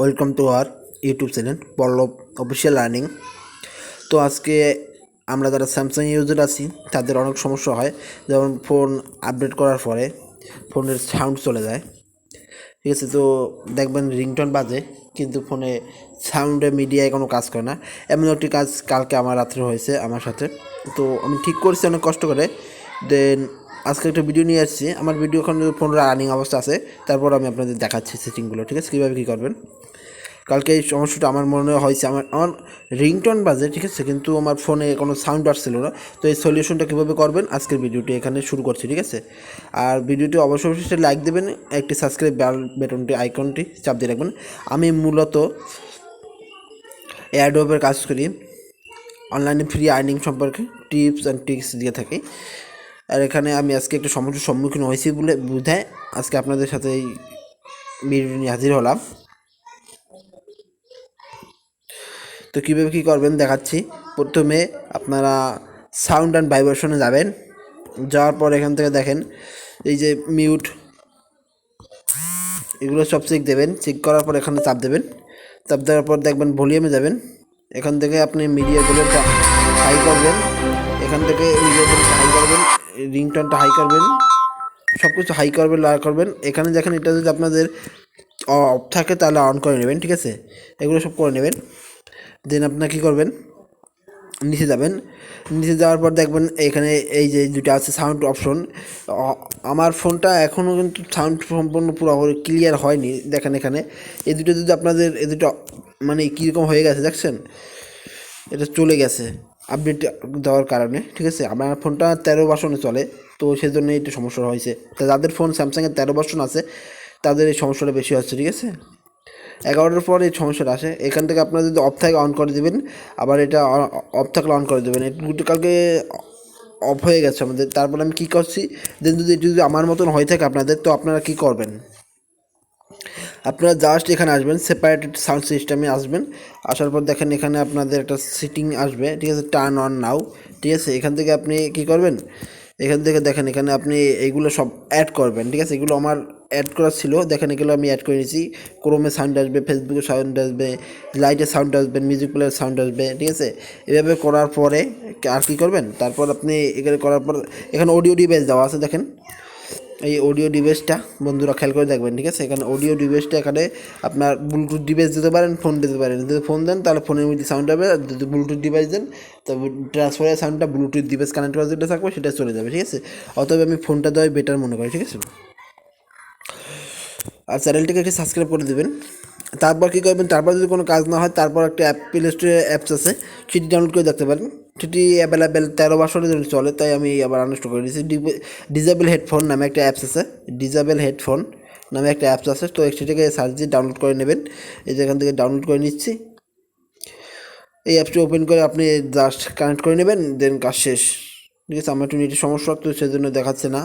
Welcome to our YouTube channel Pallab official learning. তো আজকে আমরা যারা স্যামসাং ইউজার আছি তাদের অনেক সমস্যা হয়, যেমন ফোন আপডেট করার পরে ফোনের সাউন্ড চলে যায়। ঠিক আছে, তো দেখবেন রিংটোন বাজে কিন্তু ফোনে সাউন্ডে মিডিয়ায় কোনো কাজ করে না। এমন একটি কাজ কালকে আমার রাত্রে হয়েছে আমার সাথে। তো আমি ঠিক করছি অনেক কষ্ট করে। দেন আজকে একটা ভিডিও নিয়ে আসছি। আমার ভিডিও এখন ফোন রানিং অবস্থা আছে, তারপর আমি আপনাদের দেখাচ্ছি সেটিংগুলো। ঠিক আছে, কীভাবে কী করবেন। কালকে এই সমস্যাটা আমার মনে হয়েছে, আমার আমার রিংটোন বাজে, ঠিক আছে, কিন্তু আমার ফোনে কোনো সাউন্ড আসছিল না। তো এই সলিউশনটা কীভাবে করবেন আজকের ভিডিওটি এখানে শুরু করছি। ঠিক আছে, আর ভিডিওটি অবশ্যই লাইক দেবেন, একটি সাবস্ক্রাইব বাটনটি আইকনটি চাপ দিয়ে রাখবেন। আমি মূলত অ্যাডোবের কাজ করি, অনলাইনে ফ্রি আর্নিং সম্পর্কে টিপস অ্যান্ড ট্রিক্স দিয়ে থাকি। আর এখানে আমি আজকে একটু সমস্যার সম্মুখীন হয়েছি বলে বুঝায় আজকে আপনাদের সাথে এই ভিডিও নিয়ে হাজির হলাম। তো কীভাবে কী করবেন দেখাচ্ছি। প্রথমে আপনারা সাউন্ড অ্যান্ড ভাইব্রেশনে যাবেন। যাওয়ার পর এখান থেকে দেখেন এই যে মিউট, এগুলো সব চেক দেবেন। চেক করার পর এখানে চাপ দেবেন। চাপ দেওয়ার পর দেখবেন ভলিউমে যাবেন। এখান থেকে আপনি মিডিয়া ভলিউমটা হাই করবেন। এখান থেকে মিডিয়া ভলিউমটা হাই করবেন, রিংটোনটা হাই করবেন, সব কিছু হাই করবেন, লার করবেন। এখানে দেখেন এটা যদি আপনাদের অফ থাকে তাহলে অন করে নেবেন। ঠিক আছে, এগুলো সব করে নেবেন। দেন আপনার কী করবেন, নিচে যাবেন। নিচে যাওয়ার পর দেখবেন এখানে এই যে দুটো আছে সাউন্ড অপশন। আমার ফোনটা এখনও কিন্তু সাউন্ড সম্পূর্ণ পুরোপুরি ক্লিয়ার হয়নি। দেখেন এখানে এই দুটো যদি আপনাদের এই দুটো মানে কীরকম হয়ে গেছে দেখছেন, এটা চলে গেছে আপডেট দেওয়ার কারণে। ঠিক আছে, আমার ফোনটা 13 ভার্সনে চলে, তো সেজন্য একটু সমস্যা হয়েছে। তো যাদের ফোন স্যামসাংয়ের 13 ভার্সন আছে তাদের এই সমস্যাটা বেশি হচ্ছে। ঠিক আছে, 11টার পর এই সমস্যাটা আসে। এখান থেকে আপনারা যদি অফ থাকে অন করে দেবেন, আবার এটা অফ থাকলে অন করে দেবেন। এটা কালকে অফ হয়ে গেছে আমাদের। তারপর আমি কী করছি, দেন যদি আমার মতন হয়ে থাকে আপনাদের, তো আপনারা কী করবেন, আপনারা জাস্ট এখানে আসবেন, সেপারেটেড সাউন্ড সিস্টেমে আসবেন। আসার পর দেখেন এখানে আপনাদের একটা সিটিং আসবে। ঠিক আছে, টার্ন অন নাও। ঠিক আছে, এখান থেকে আপনি কী করবেন, এখান থেকে দেখেন এখানে আপনি এইগুলো সব অ্যাড করবেন। ঠিক আছে, এগুলো আমার অ্যাড করা ছিল, দেখেন এগুলো আমি অ্যাড করে নিয়েছি। ক্রোমে সাউন্ড আসবে, ফেসবুকে সাউন্ড আসবে, লাইটের সাউন্ড আসবে, মিউজিক প্লেয়ার সাউন্ড আসবে। ঠিক আছে, এভাবে করার পরে আর কী করবেন, তারপর আপনি এখানে করার পর এখানে অডিও ডিভাইস দেওয়া আছে। দেখেন এই অডিও ডিভাইসটা বন্ধুরা খেয়াল করে দেখবেন। ঠিক আছে, এখানে অডিও ডিভাইসটা এখানে আপনার ব্লুটুথ ডিভাইস দিতে পারেন, ফোন দিতে পারেন। যদি ফোন দেন তাহলে ফোনের মধ্যে সাউন্ড হবে, আর যদি ব্লুটুথ ডিভাইস দেন তো ট্রান্সফারের সাউন্ডটা ব্লুটুথ ডিভাইস কানেক্ট করা যেটা থাকবে সেটা চলে যাবে। ঠিক আছে, অতএব আমি ফোনটা দেওয়াই বেটার মনে করি। ঠিক আছে, আর চ্যানেলটিকে একটি সাবস্ক্রাইব করে দেবেন। তারপর কী করবেন, তারপর যদি কোনো কাজ না হয় তারপর একটা প্লে স্টোরে অ্যাপস আছে, সেটি ডাউনলোড করে দেখতে পারেন। সেটি অ্যাভেলেবেল 13 ভার্সনের জন্য চলে, তাই আমি আবার আনইনস্টল করে দিয়েছি। ডিজেবল হেডফোন নামে একটা অ্যাপস আছে, ডিজেবল হেডফোন নামে একটা অ্যাপস আছে। তো সেটাকে সার্চ দিয়ে ডাউনলোড করে নেবেন। এই যে এখান থেকে ডাউনলোড করে নিচ্ছি। এই অ্যাপসটি ওপেন করে আপনি জাস্ট কানেক্ট করে নেবেন, দেন কাজ শেষ। ঠিক আছে, আমার একটু নেটের সমস্যা, তো সেজন্য দেখাচ্ছে না।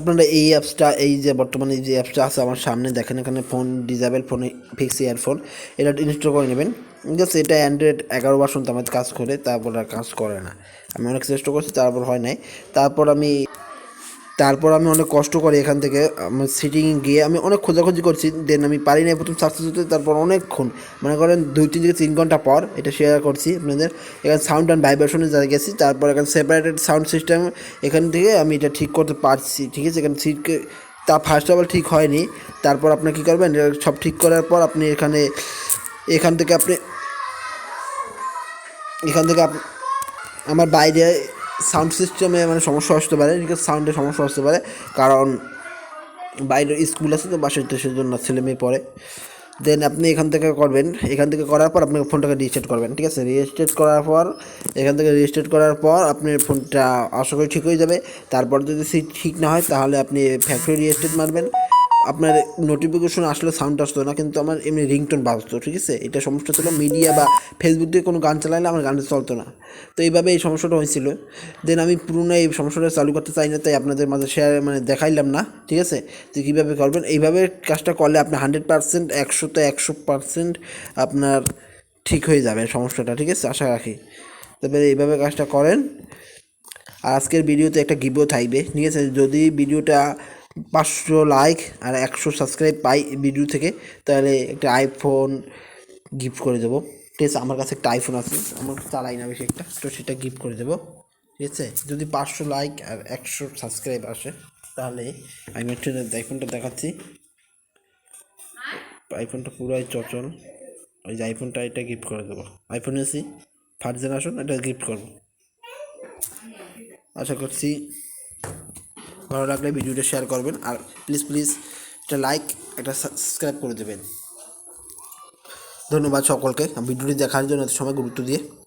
আপনারা এই অ্যাপসটা, এই যে বর্তমানে যে অ্যাপসটা আছে আমার সামনে দেখেন, এখানে ফোন ডিজেবল ফোনে ফিক্স ইয়ারফোন, এটা ইনস্টল করে নেবেন। ঠিক আছে, এটা অ্যান্ড্রয়েড 11 ভার্সন তো আমার কাজ করে, তারপর আর কাজ করে না। আমি অনেক চেষ্টা করছি, তারপর হয় নাই। তারপর আমি অনেক কষ্ট করে এখান থেকে আমার সিটিংয়ে গিয়ে আমি অনেক খোঁজাখুঁজি করছি। দেন আমি পারি নাই প্রথম সাকসেস হতে। তারপর অনেকক্ষণ মনে করেন 2-3 ঘন্টা পর এটা শেয়ার করছি আপনাদের। এখানে সাউন্ড অ্যান্ড ভাইব্রেশনে যা গেছি, তারপর এখানে সেপারেটেড সাউন্ড সিস্টেম, এখান থেকে আমি এটা ঠিক করতে পারছি। ঠিক আছে, এখানে সিটকে তা ফার্স্ট অফ অল ঠিক হয়নি। তারপর আপনি কী করবেন, সব ঠিক করার পর আপনি এখান থেকে আমার বাইরে সাউন্ড সিস্টেমে মানে সমস্যা আসতে পারে। ঠিক আছে, সাউন্ডে সমস্যা আসতে পারে, কারণ বাইরের স্কুল আছে তো বাসাতে, সেজন্য ছেলে মেয়ে পড়ে। দেন আপনি এখান থেকে করবেন, এখান থেকে করার পর আপনি ফোনটাকে রিস্টার্ট করবেন। ঠিক আছে, রিস্টার্ট করার পর এখান থেকে রিস্টার্ট করার পর আপনার ফোনটা আশা করি ঠিক হয়ে যাবে। তারপর যদি ঠিক না হয় তাহলে আপনি ফ্যাক্টরি রিস্টার্ট মারবেন। আপনার নোটিফিকেশন আসলে সাউন্ড আসতো না, কিন্তু আমার এমনি রিংটোন বাজতো। ঠিক আছে, এটা সমস্যা ছিল, মিডিয়া বা ফেসবুক দিয়ে কোনো গান চালাইলে আমার গানটা চলতো না। তো এইভাবে এই সমস্যাটা হয়েছিল। দেন আমি পুরনো এই সমস্যাটা চালু করতে চাই না, তাই আপনাদের মাঝে শেয়ার মানে দেখাইলাম না। ঠিক আছে, তো কীভাবে করবেন, এইভাবে কাজটা করলে আপনি 100%, 100% আপনার ঠিক হয়ে যাবে সমস্যাটা। ঠিক আছে, আশা রাখি। তবে এইভাবে কাজটা করেন। আর আজকের ভিডিওতে একটা গিভও থাকবে। ঠিক আছে, যদি ভিডিওটা 500 লাইক আর 100 সাবস্ক্রাইব পাই ভিডিও থেকে, তাহলে একটা আইফোন গিফট করে দেবো। ঠিক আছে, আমার কাছে একটা আইফোন আছে, আমার চালাই না বেশি একটা, তো সেটা গিফট করে দেবো। ঠিক আছে, যদি 500 লাইক আর 100 সাবস্ক্রাইব আসে, তাহলে আমি একটা আইফোনটা দেখাচ্ছি। আইফোনটা পুরাই চচল, ওই যে আইফোনটা, এটা গিফট করে দেবো। আইফোন এসি ফার্স্ট জেনারেশন, এটা গিফট করবো। আশা করছি ভালো লাগলে ভিডিওটা শেয়ার করবেন, আর প্লিজ প্লিজ একটা লাইক, একটা সাবস্ক্রাইব করে দেবেন। ধন্যবাদ সকলকে ভিডিওটি দেখার জন্য এত সময় গুরুত্ব দিয়ে।